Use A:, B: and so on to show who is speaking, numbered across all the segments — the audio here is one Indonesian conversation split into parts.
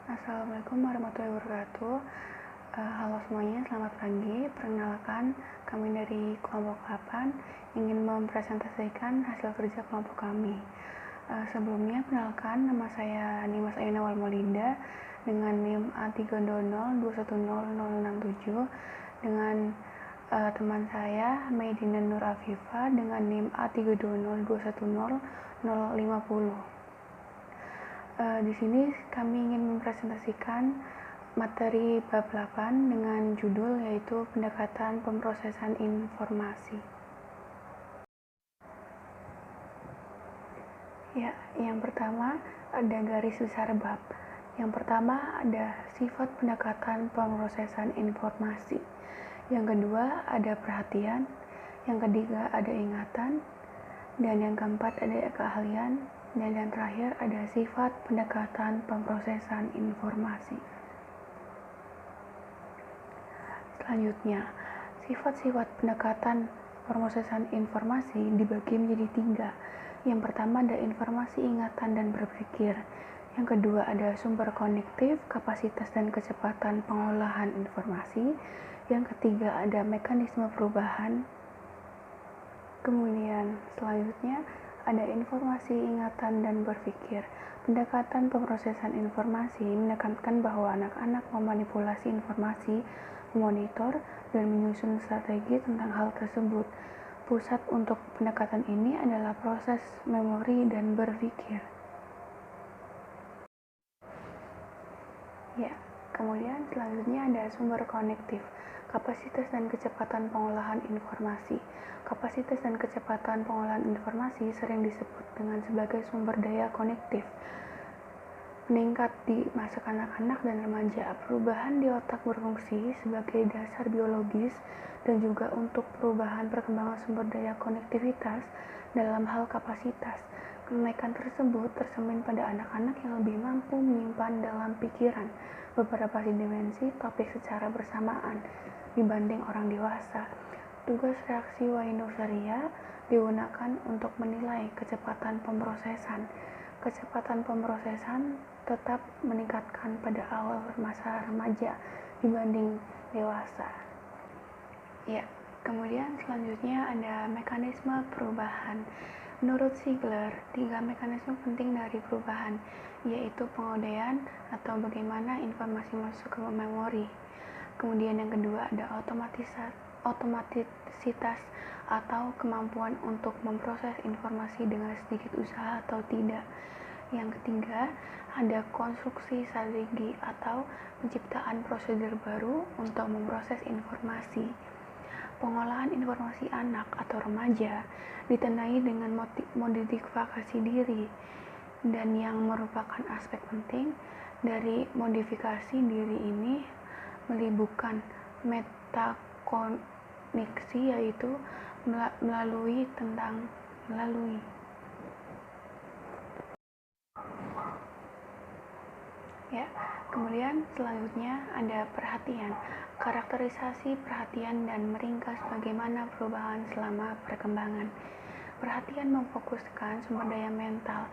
A: Assalamualaikum warahmatullahi wabarakatuh. Halo semuanya, selamat pagi. Perkenalkan, kami dari kelompok 8 ingin mempresentasikan hasil kerja kelompok kami. Sebelumnya, perkenalkan, nama saya Nimas Ayuna Walmolinda dengan NIM A300210067 dengan teman saya Maidina Nur Afifa dengan NIM A320210050. Di sini kami ingin mempresentasikan materi bab 8 dengan judul yaitu pendekatan pemrosesan informasi. Ya, yang pertama ada garis besar bab. Yang pertama ada sifat pendekatan pemrosesan informasi. Yang kedua ada perhatian. Yang ketiga ada ingatan. Dan yang keempat ada keahlian. Dan yang terakhir ada sifat pendekatan pemrosesan informasi. Selanjutnya, sifat-sifat pendekatan pemrosesan informasi dibagi menjadi 3. Yang pertama ada informasi, ingatan, dan berpikir. Yang kedua ada sumber kognitif, kapasitas dan kecepatan pengolahan informasi. Yang ketiga ada mekanisme perubahan. Kemudian selanjutnya ada informasi, ingatan, dan berpikir. Pendekatan pemrosesan informasi menekankan bahwa anak-anak memanipulasi informasi, memonitor, dan menyusun strategi tentang hal tersebut. Pusat untuk pendekatan ini adalah proses memori dan berpikir. Ya, kemudian selanjutnya ada sumber kognitif, kapasitas dan kecepatan pengolahan informasi. Kapasitas dan kecepatan pengolahan informasi sering disebut dengan sebagai sumber daya kognitif. Meningkat di masa kanak-kanak dan remaja, perubahan di otak berfungsi sebagai dasar biologis dan juga untuk perubahan perkembangan sumber daya konektivitas dalam hal kapasitas. Kenaikan tersebut tercermin pada anak-anak yang lebih mampu menyimpan dalam pikiran beberapa dimensi topik secara bersamaan dibanding orang dewasa. Tugas reaksi Wainosaria digunakan untuk menilai kecepatan pemrosesan. Kecepatan pemrosesan tetap meningkatkan pada awal masa remaja dibanding dewasa. Ya, kemudian selanjutnya ada mekanisme perubahan. Menurut Ziegler, 3 mekanisme penting dari perubahan, yaitu pengodaian atau bagaimana informasi masuk ke memori. Kemudian yang kedua ada otomatisitas atau kemampuan untuk memproses informasi dengan sedikit usaha atau tidak. Yang ketiga ada konstruksi strategi atau penciptaan prosedur baru untuk memproses informasi. Pengolahan informasi anak atau remaja ditandai dengan modifikasi diri, dan yang merupakan aspek penting dari modifikasi diri ini melibatkan metakognisi, yaitu melalui. Ya, kemudian selanjutnya ada perhatian, karakterisasi perhatian dan meringkas bagaimana perubahan selama perkembangan. Perhatian memfokuskan sumber daya mental.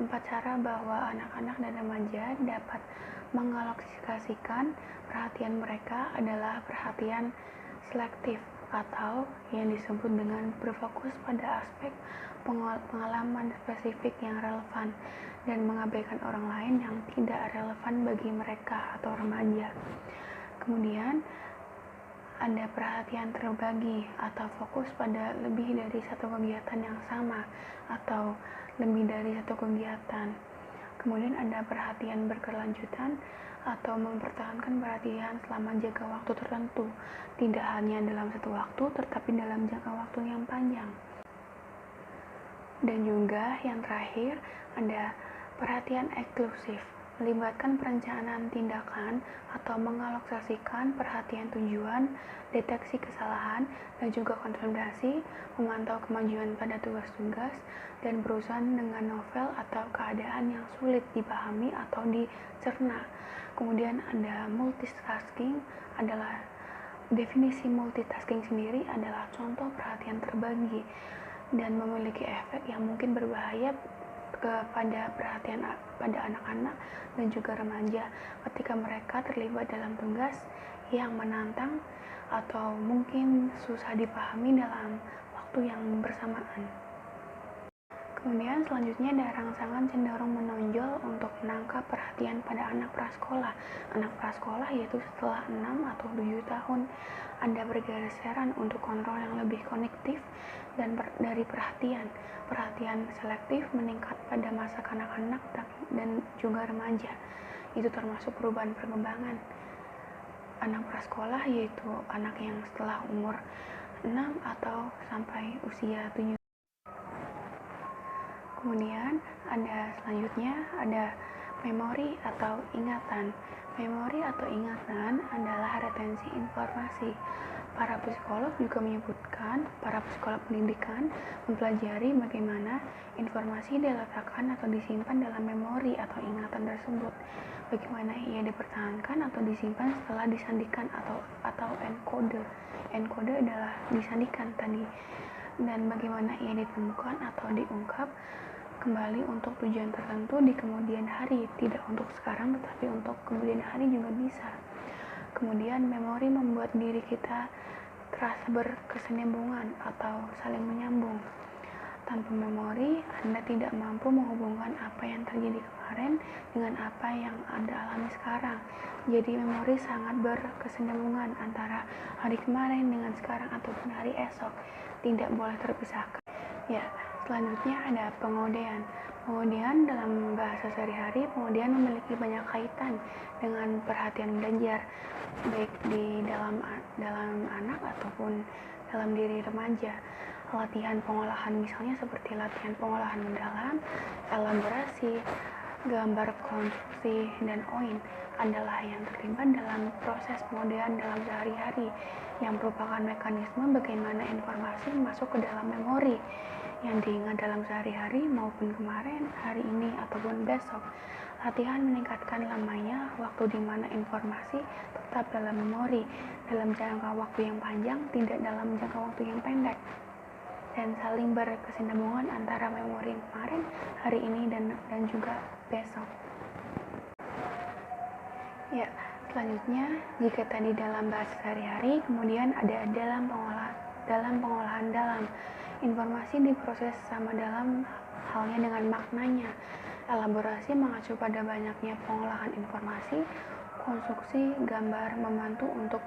A: 4 cara bahwa anak-anak dan remaja dapat mengalokasikan perhatian mereka adalah perhatian selektif atau yang disebut dengan berfokus pada aspek pengalaman spesifik yang relevan dan mengabaikan orang lain yang tidak relevan bagi mereka atau remaja. Kemudian ada perhatian terbagi atau fokus pada lebih dari satu kegiatan yang sama atau lebih dari satu kegiatan. Kemudian ada perhatian berkelanjutan atau mempertahankan perhatian selama jangka waktu tertentu, tidak hanya dalam satu waktu tetapi dalam jangka waktu yang panjang. Dan juga yang terakhir ada perhatian eksklusif, melibatkan perencanaan tindakan atau mengalokasikan perhatian tujuan, deteksi kesalahan, dan juga konfirmasi, memantau kemajuan pada tugas-tugas, dan berurusan dengan novel atau keadaan yang sulit dipahami atau dicerna. Kemudian ada multitasking, adalah definisi multitasking sendiri adalah contoh perhatian terbagi dan memiliki efek yang mungkin berbahaya kepada perhatian pada anak-anak dan juga remaja ketika mereka terlibat dalam tugas yang menantang atau mungkin susah dipahami dalam waktu yang bersamaan. Kemudian selanjutnya ada rangsangan cenderung menonjol untuk menangkap perhatian pada anak prasekolah. Anak prasekolah yaitu setelah 6 atau 7 tahun Anda bergeseran untuk kontrol yang lebih kognitif dan dari perhatian. Perhatian selektif meningkat pada masa kanak-kanak dan juga remaja. Itu termasuk perubahan perkembangan. Anak prasekolah yaitu anak yang setelah umur 6 atau sampai usia 7. Kemudian selanjutnya ada memori atau ingatan. Memori atau ingatan adalah retensi informasi. Para psikolog juga menyebutkan para psikolog pendidikan mempelajari bagaimana informasi diletakkan atau disimpan dalam memori atau ingatan tersebut. Bagaimana ia dipertahankan atau disimpan setelah disandikan atau enkode. Enkode adalah disandikan tadi. Dan bagaimana ia ditemukan atau diungkap kembali untuk tujuan tertentu di kemudian hari, tidak untuk sekarang tetapi untuk kemudian hari juga bisa. Kemudian memori membuat diri kita terasa berkesinambungan atau saling menyambung. Tanpa memori, Anda tidak mampu menghubungkan apa yang terjadi kemarin dengan apa yang Anda alami sekarang. Jadi memori sangat berkesinambungan antara hari kemarin dengan sekarang ataupun hari esok, tidak boleh terpisahkan. Ya, selanjutnya ada pengodean. Pengodean dalam bahasa sehari-hari, pengodean memiliki banyak kaitan dengan perhatian belajar, baik di dalam anak ataupun dalam diri remaja. Latihan pengolahan misalnya seperti latihan pengolahan mendalam, elaborasi, gambar konstruksi, dan OIN adalah yang terlibat dalam proses pengodean dalam sehari-hari yang merupakan mekanisme bagaimana informasi masuk ke dalam memori yang diingat dalam sehari-hari maupun kemarin, hari ini, ataupun besok. Latihan meningkatkan lamanya waktu di mana informasi tetap dalam memori dalam jangka waktu yang panjang, tidak dalam jangka waktu yang pendek, dan saling berkesinambungan antara memori kemarin, hari ini, dan juga besok. Ya, selanjutnya jika tadi dalam bahasa sehari-hari, kemudian ada dalam pengolahan dalam. Informasi diproses sama dalam halnya dengan maknanya. Elaborasi mengacu pada banyaknya pengolahan informasi. Konstruksi gambar membantu untuk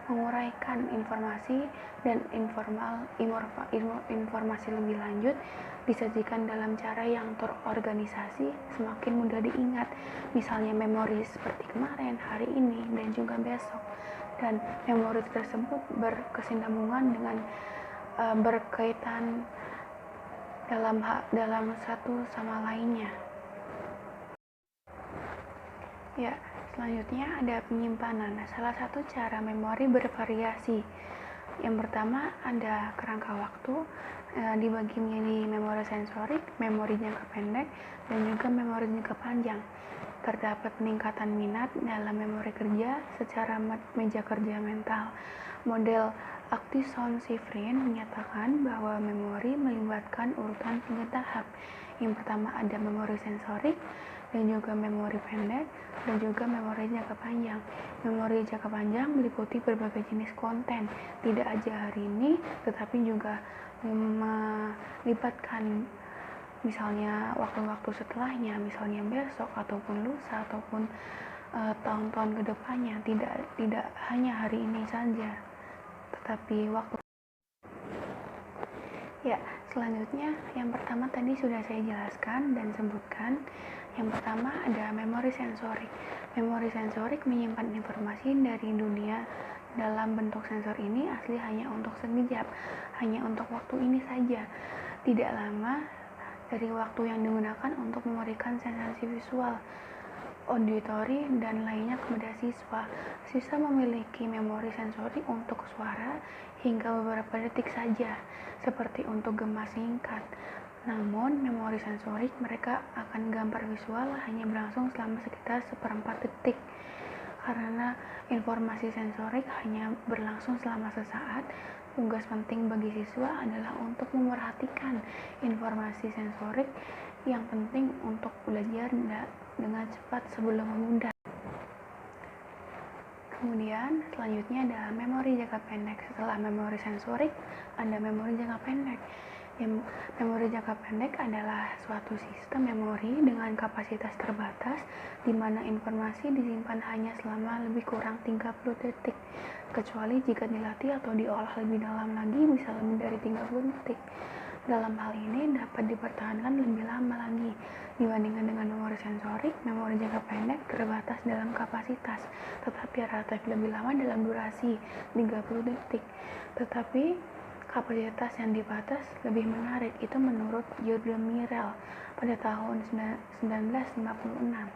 A: menguraikan informasi, dan informasi lebih lanjut disajikan dalam cara yang terorganisasi semakin mudah diingat, misalnya memori seperti kemarin, hari ini, dan juga besok. Dan memori tersebut berkesinambungan dengan berkaitan dalam satu sama lainnya. Ya, selanjutnya ada penyimpanan. Salah satu cara memori bervariasi. Yang pertama ada kerangka waktu, dibagi menjadi memori sensorik, memori jangka pendek, dan juga memori jangka panjang. Terdapat peningkatan minat dalam memori kerja secara meja kerja mental. Model Atkinson-Shiffrin menyatakan bahwa memori melibatkan urutan 3 tahap. Yang pertama ada memori sensorik, dan juga memori pendek, dan juga memori jangka panjang. Memori jangka panjang meliputi berbagai jenis konten, tidak aja hari ini, tetapi juga melibatkan misalnya waktu-waktu setelahnya, misalnya besok ataupun lusa ataupun tahun-tahun kedepannya, tidak hanya hari ini saja, tetapi waktu. Ya, selanjutnya yang pertama tadi sudah saya jelaskan dan sebutkan. Yang pertama ada memori sensorik. Memori sensorik menyimpan informasi dari dunia dalam bentuk sensor ini asli hanya untuk sekejap, hanya untuk waktu ini saja, tidak lama dari waktu yang digunakan untuk memberikan sensasi visual, auditori, dan lainnya kepada siswa. Siswa memiliki memori sensori untuk suara hingga beberapa detik saja, seperti untuk gema singkat. Namun, memori sensorik mereka akan gambar visual hanya berlangsung selama sekitar 1/4 detik. Karena informasi sensorik hanya berlangsung selama sesaat, tugas penting bagi siswa adalah untuk memerhatikan informasi sensorik yang penting untuk belajar dengan cepat sebelum menunda. Kemudian selanjutnya ada memori jangka pendek. Setelah memori sensorik, ada memori jangka pendek. Memori jangka pendek adalah suatu sistem memori dengan kapasitas terbatas di mana informasi disimpan hanya selama lebih kurang 30 detik, kecuali jika dilatih atau diolah lebih dalam lagi bisa lebih dari 30 detik. Dalam hal ini dapat dipertahankan lebih lama lagi dibandingkan dengan memori sensorik. Memori jangka pendek terbatas dalam kapasitas, tetapi relatif lebih lama dalam durasi 30 detik. Tetapi kapasitas yang dibatas lebih menarik, itu menurut Jurgen Mirel pada tahun 1956.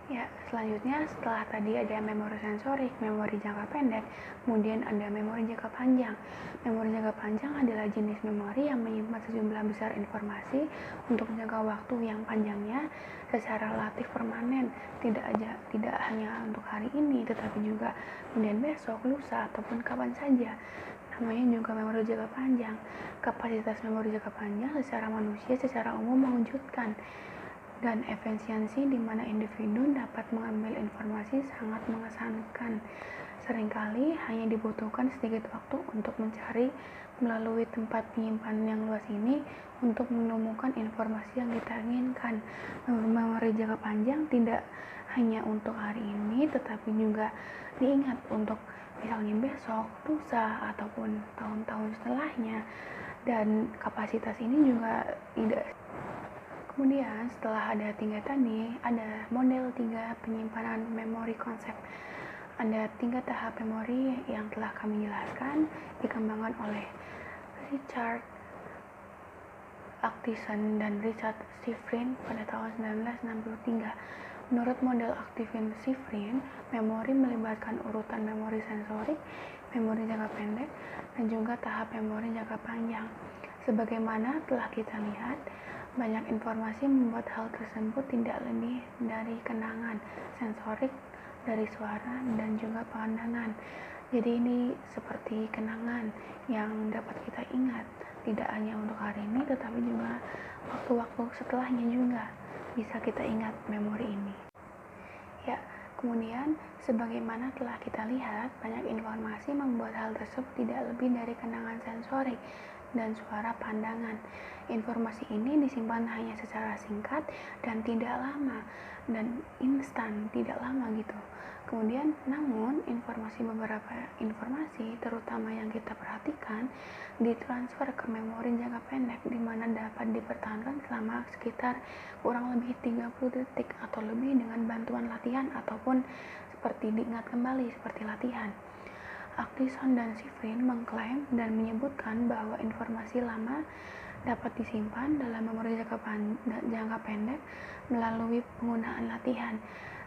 A: Ya, selanjutnya setelah tadi ada memori sensorik, memori jangka pendek, kemudian ada memori jangka panjang. Memori jangka panjang adalah jenis memori yang menyimpan sejumlah besar informasi untuk jangka waktu yang panjangnya secara relatif permanen, tidak hanya untuk hari ini, tetapi juga kemudian besok, lusa, ataupun kapan saja. Namanya juga memori jangka panjang. Kapasitas memori jangka panjang secara manusia secara umum mewujudkan dan efisiensi di mana individu dapat mengambil informasi sangat mengesankan. Seringkali hanya dibutuhkan sedikit waktu untuk mencari melalui tempat penyimpanan yang luas ini untuk menemukan informasi yang kita inginkan. Memori jangka panjang tidak hanya untuk hari ini, tetapi juga diingat untuk misalnya besok, lusa, ataupun tahun-tahun setelahnya. Dan kapasitas ini juga tidak. Kemudian setelah ada 3 tadi, ada model 3 penyimpanan memori konsep. Ada 3 tahap memori yang telah kami jelaskan, dikembangkan oleh Richard Actison dan Richard Shifrin pada tahun 1963. Menurut model Actison-Shifrin, memori melibatkan urutan memori sensorik, memori jangka pendek, dan juga tahap memori jangka panjang. Sebagaimana telah kita lihat, banyak informasi membuat hal tersebut tidak lebih dari kenangan sensorik dari suara dan juga pandangan. Jadi ini seperti kenangan yang dapat kita ingat, tidak hanya untuk hari ini tetapi juga waktu-waktu setelahnya juga bisa kita ingat memori ini. Ya, kemudian sebagaimana telah kita lihat, banyak informasi membuat hal tersebut tidak lebih dari kenangan sensorik dan suara pandangan. Informasi ini disimpan hanya secara singkat dan tidak lama dan instan, tidak lama gitu. Kemudian namun beberapa informasi terutama yang kita perhatikan ditransfer ke memori jangka pendek di mana dapat dipertahankan selama sekitar kurang lebih 30 detik atau lebih dengan bantuan latihan ataupun seperti diingat kembali seperti latihan. Actison dan Shifrin mengklaim dan menyebutkan bahwa informasi lama dapat disimpan dalam memori jangka pendek melalui penggunaan latihan.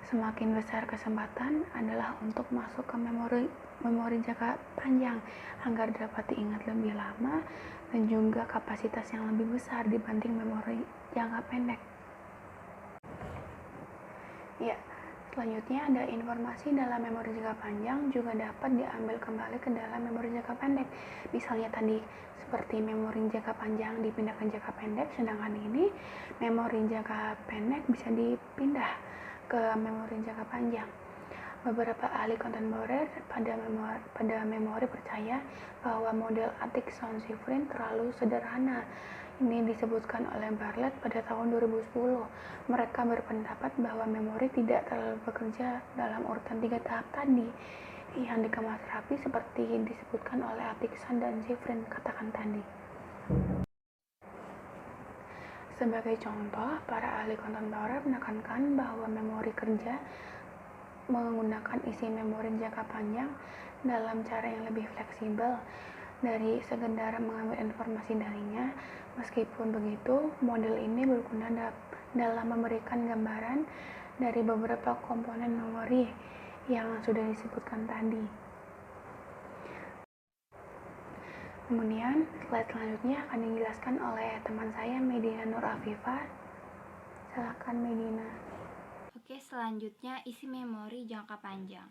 A: Semakin besar kesempatan adalah untuk masuk ke memori jangka panjang agar dapat diingat lebih lama dan juga kapasitas yang lebih besar dibanding memori jangka pendek. Ya, selanjutnya ada informasi dalam memori jangka panjang juga dapat diambil kembali ke dalam memori jangka pendek. Misalnya tadi seperti memori jangka panjang dipindahkan jangka pendek, sedangkan ini memori jangka pendek bisa dipindah ke memori jangka panjang. Beberapa ahli kontemporer pada memori percaya bahwa model Atkinson-Shifrin terlalu sederhana. Ini disebutkan oleh Bartlett pada tahun 2010. Mereka berpendapat bahwa memori tidak terlalu bekerja dalam urutan 3 tahap tadi yang dikemas rapi seperti disebutkan oleh Atkinson dan Shifrin katakan tadi. Sebagai contoh, para ahli kontemporer menekankan bahwa memori kerja menggunakan isi memori jangka panjang dalam cara yang lebih fleksibel dari sekedar mengambil informasi darinya. Meskipun begitu, model ini berguna dalam memberikan gambaran dari beberapa komponen memori yang sudah disebutkan tadi. Kemudian, slide selanjutnya akan dijelaskan oleh teman saya, Medina Nur Afifah. Silakan Medina.
B: Oke, selanjutnya isi memori jangka panjang.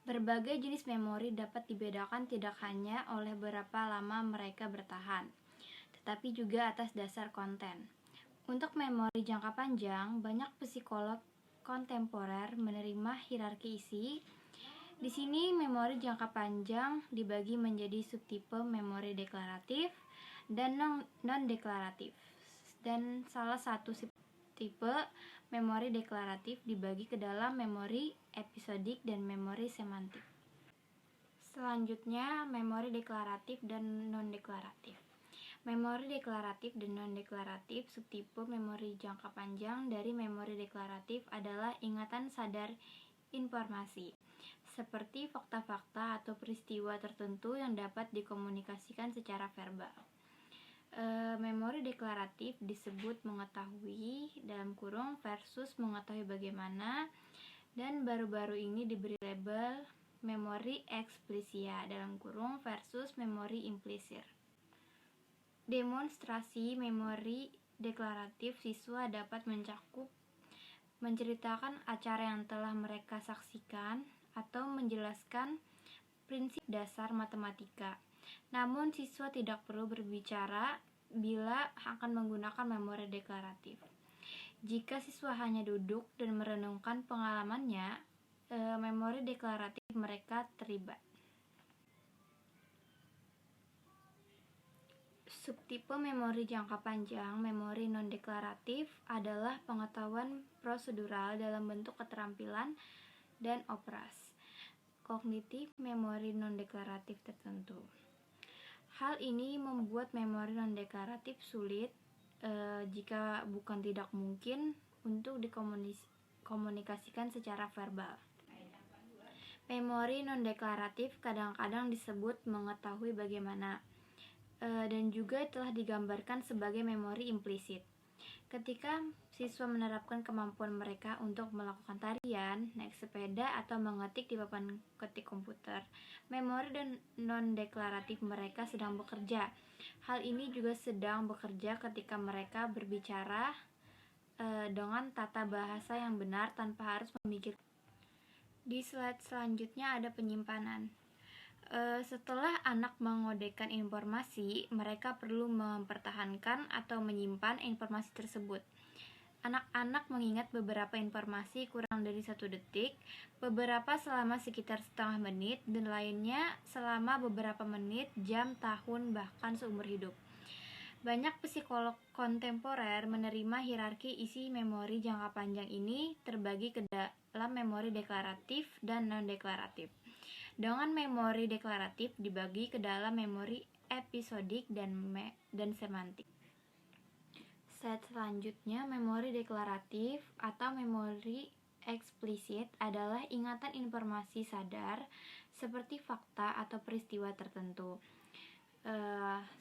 B: Berbagai jenis memori dapat dibedakan tidak hanya oleh berapa lama mereka bertahan, tetapi juga atas dasar konten. Untuk memori jangka panjang, banyak psikolog kontemporer menerima hierarki isi. Di sini memori jangka panjang dibagi menjadi subtipe memori deklaratif dan non-deklaratif. Dan salah satu tipe memori deklaratif dibagi ke dalam memori episodik dan memori semantik. Selanjutnya, memori deklaratif dan non-deklaratif. Memori deklaratif dan non-deklaratif subtipe memori jangka panjang dari memori deklaratif adalah ingatan sadar informasi, seperti fakta-fakta atau peristiwa tertentu yang dapat dikomunikasikan secara verbal. Memori deklaratif disebut mengetahui dalam kurung versus mengetahui bagaimana, dan baru-baru ini diberi label memori eksplisia dalam kurung versus memori implisit. Demonstrasi memori deklaratif siswa dapat menceritakan acara yang telah mereka saksikan atau menjelaskan prinsip dasar matematika. Namun siswa tidak perlu berbicara bila akan menggunakan memori deklaratif. Jika siswa hanya duduk dan merenungkan pengalamannya, memori deklaratif mereka terlibat. Subtipe memori jangka panjang, memori non-deklaratif, adalah pengetahuan prosedural dalam bentuk keterampilan dan operasi kognitif memori non-deklaratif tertentu. Hal ini membuat memori non-deklaratif sulit, jika bukan tidak mungkin, untuk dikomunikasikan secara verbal. Memori non-deklaratif kadang-kadang disebut mengetahui bagaimana, dan juga telah digambarkan sebagai memori implisit. Ketika siswa menerapkan kemampuan mereka untuk melakukan tarian, naik sepeda, atau mengetik di papan ketik komputer, memori dan non-deklaratif mereka sedang bekerja. Hal ini juga sedang bekerja ketika mereka berbicara dengan tata bahasa yang benar tanpa harus memikirkan. Di slide selanjutnya ada penyimpanan. Setelah anak mengodekan informasi, mereka perlu mempertahankan atau menyimpan informasi tersebut. Anak-anak mengingat beberapa informasi kurang dari 1 detik, beberapa selama sekitar setengah menit, dan lainnya selama beberapa menit, jam, tahun, bahkan seumur hidup. Banyak psikolog kontemporer menerima hierarki isi memori jangka panjang ini terbagi ke dalam memori deklaratif dan non-deklaratif. Dengan memori deklaratif dibagi ke dalam memori episodik dan semantik. Slide selanjutnya, memori deklaratif atau memori eksplisit adalah ingatan informasi sadar seperti fakta atau peristiwa tertentu.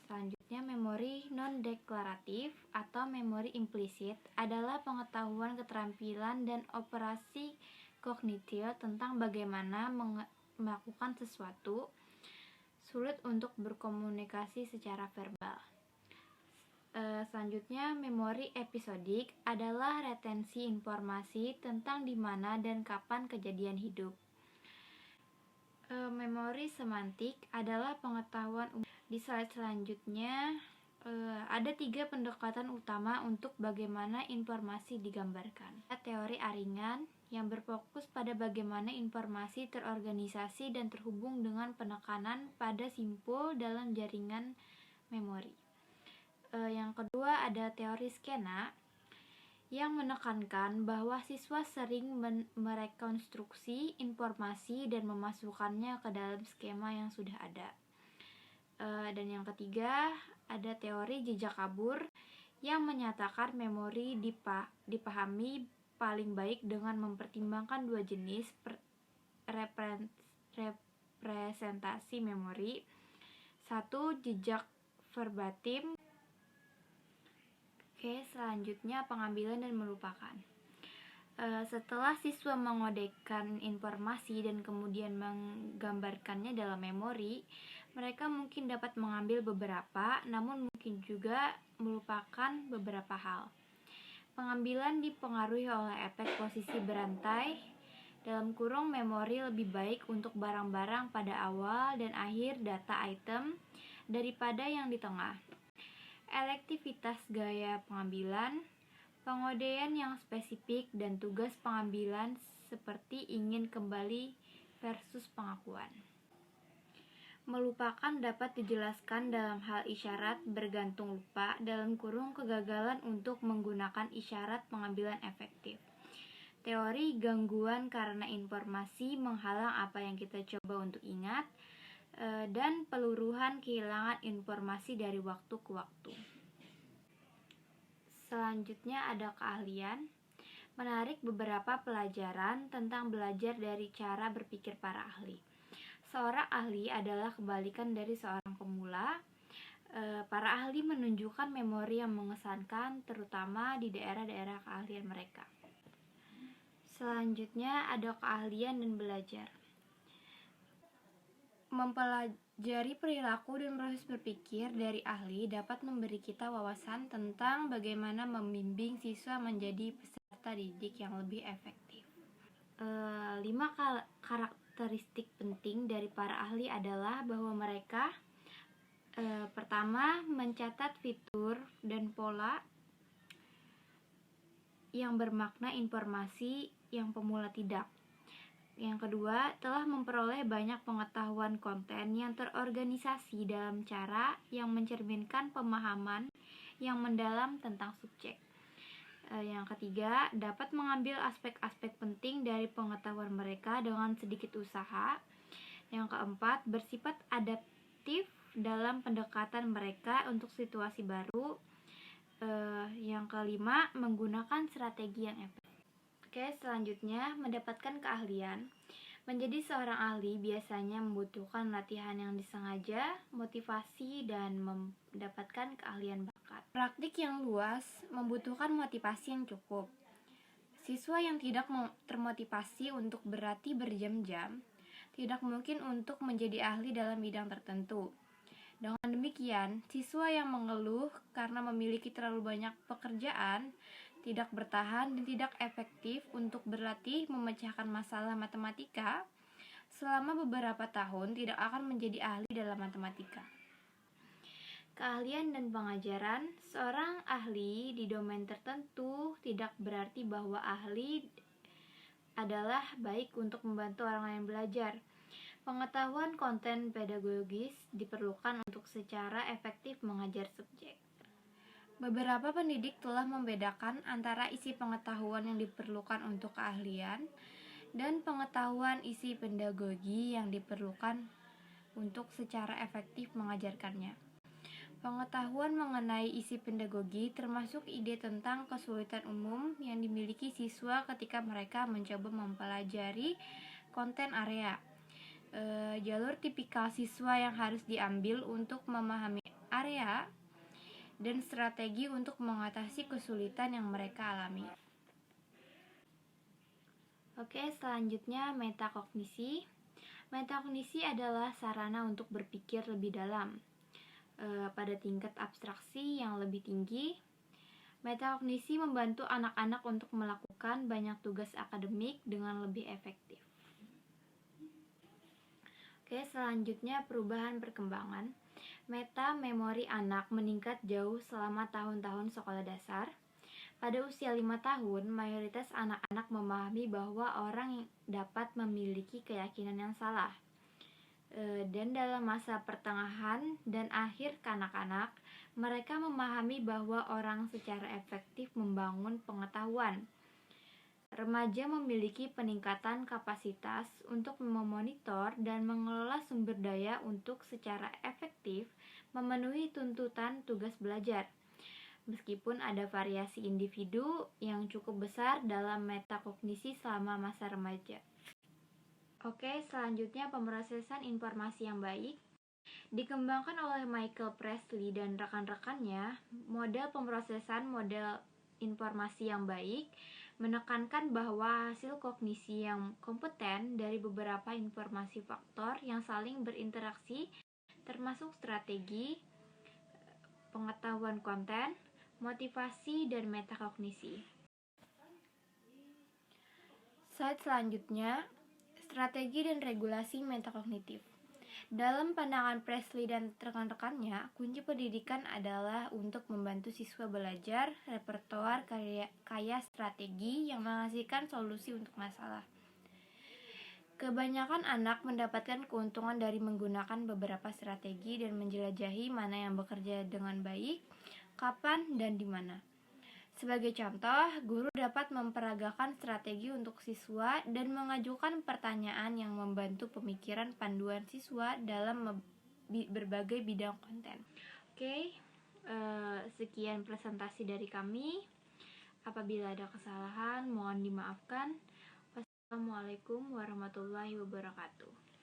B: Selanjutnya, memori non-deklaratif atau memori implisit adalah pengetahuan, keterampilan, dan operasi kognitif tentang bagaimana melakukan sesuatu, sulit untuk berkomunikasi secara verbal. Selanjutnya, memori episodik adalah retensi informasi tentang di mana dan kapan kejadian hidup. Memori semantik adalah pengetahuan. Di slide selanjutnya ada 3 pendekatan utama untuk bagaimana informasi digambarkan. Teori Aringan yang berfokus pada bagaimana informasi terorganisasi dan terhubung dengan penekanan pada simpul dalam jaringan memori. Yang kedua ada teori skena yang menekankan bahwa siswa sering merekonstruksi informasi dan memasukkannya ke dalam skema yang sudah ada. Dan yang ketiga ada teori jejak kabur yang menyatakan memori dipahami paling baik dengan mempertimbangkan 2 jenis representasi memori. 1. Jejak verbatim. Selanjutnya pengambilan dan melupakan. Setelah siswa mengodekan informasi dan kemudian menggambarkannya dalam memori, mereka mungkin dapat mengambil beberapa, namun mungkin juga melupakan beberapa hal. Pengambilan dipengaruhi oleh efek posisi berantai, dalam kurung memori lebih baik untuk barang-barang pada awal dan akhir data item daripada yang di tengah. elektivitas gaya pengambilan, pengodaian yang spesifik, dan tugas pengambilan seperti ingin kembali versus pengakuan. Melupakan dapat dijelaskan dalam hal isyarat bergantung lupa dalam kurung kegagalan untuk menggunakan isyarat pengambilan efektif. Teori gangguan karena informasi menghalang apa yang kita coba untuk ingat, dan peluruhan kehilangan informasi dari waktu ke waktu. Selanjutnya ada keahlian. Menarik beberapa pelajaran tentang belajar dari cara berpikir para ahli. Seorang ahli adalah kebalikan dari seorang pemula. Para ahli menunjukkan memori yang mengesankan, terutama di daerah-daerah keahlian mereka. Selanjutnya ada keahlian dan belajar. Mempelajari perilaku dan proses berpikir dari ahli dapat memberi kita wawasan tentang bagaimana membimbing siswa menjadi peserta didik yang lebih efektif. 5 karakteristik penting dari para ahli adalah bahwa mereka pertama, mencatat fitur dan pola yang bermakna informasi yang pemula tidak. Yang kedua, telah memperoleh banyak pengetahuan konten yang terorganisasi dalam cara yang mencerminkan pemahaman yang mendalam tentang subjek. Yang ketiga, dapat mengambil aspek-aspek penting dari pengetahuan mereka dengan sedikit usaha. Yang keempat, bersifat adaptif dalam pendekatan mereka untuk situasi baru. Yang kelima, menggunakan strategi yang efektif. Oke, selanjutnya mendapatkan keahlian. Menjadi seorang ahli biasanya membutuhkan latihan yang disengaja, motivasi, dan mendapatkan keahlian bakat. Praktik yang luas membutuhkan motivasi yang cukup. Siswa yang tidak termotivasi untuk berlatih berjam-jam tidak mungkin untuk menjadi ahli dalam bidang tertentu. Dengan demikian, siswa yang mengeluh karena memiliki terlalu banyak pekerjaan, tidak bertahan dan tidak efektif untuk berlatih memecahkan masalah matematika selama beberapa tahun tidak akan menjadi ahli dalam matematika. Keahlian dan pengajaran. Seorang ahli di domain tertentu tidak berarti bahwa ahli adalah baik untuk membantu orang lain belajar. Pengetahuan konten pedagogis diperlukan untuk secara efektif mengajar subjek. Beberapa pendidik telah membedakan antara isi pengetahuan yang diperlukan untuk keahlian dan pengetahuan isi pedagogi yang diperlukan untuk secara efektif mengajarkannya. Pengetahuan mengenai isi pedagogi termasuk ide tentang kesulitan umum yang dimiliki siswa ketika mereka mencoba mempelajari konten area. Jalur tipikal siswa yang harus diambil untuk memahami area dan strategi untuk mengatasi kesulitan yang mereka alami. Oke, selanjutnya metakognisi. Metakognisi adalah sarana untuk berpikir lebih dalam pada tingkat abstraksi yang lebih tinggi. Metakognisi membantu anak-anak untuk melakukan banyak tugas akademik dengan lebih efektif. Oke, selanjutnya perubahan perkembangan. Meta-memori anak meningkat jauh selama tahun-tahun sekolah dasar. Pada usia 5 tahun, mayoritas anak-anak memahami bahwa orang dapat memiliki keyakinan yang salah. Dan dalam masa pertengahan dan akhir kanak-kanak, mereka memahami bahwa orang secara efektif membangun pengetahuan. Remaja memiliki peningkatan kapasitas untuk memonitor dan mengelola sumber daya untuk secara efektif memenuhi tuntutan tugas belajar. Meskipun ada variasi individu yang cukup besar dalam metakognisi selama masa remaja. Oke, selanjutnya pemrosesan informasi yang baik. Dikembangkan oleh Michael Presley dan rekan-rekannya, model pemrosesan model informasi yang baik menekankan bahwa hasil kognisi yang kompeten dari beberapa informasi faktor yang saling berinteraksi termasuk strategi, pengetahuan konten, motivasi, dan metakognisi. Slide selanjutnya, strategi dan regulasi metakognitif. Dalam pandangan Presley dan rekan-rekannya, kunci pendidikan adalah untuk membantu siswa belajar repertoar kaya strategi yang menghasilkan solusi untuk masalah. Kebanyakan anak mendapatkan keuntungan dari menggunakan beberapa strategi dan menjelajahi mana yang bekerja dengan baik, kapan, dan di mana. Sebagai contoh, guru dapat memperagakan strategi untuk siswa dan mengajukan pertanyaan yang membantu pemikiran panduan siswa dalam berbagai bidang konten. Oke, sekian presentasi dari kami. Apabila ada kesalahan, mohon dimaafkan. Wassalamualaikum warahmatullahi wabarakatuh.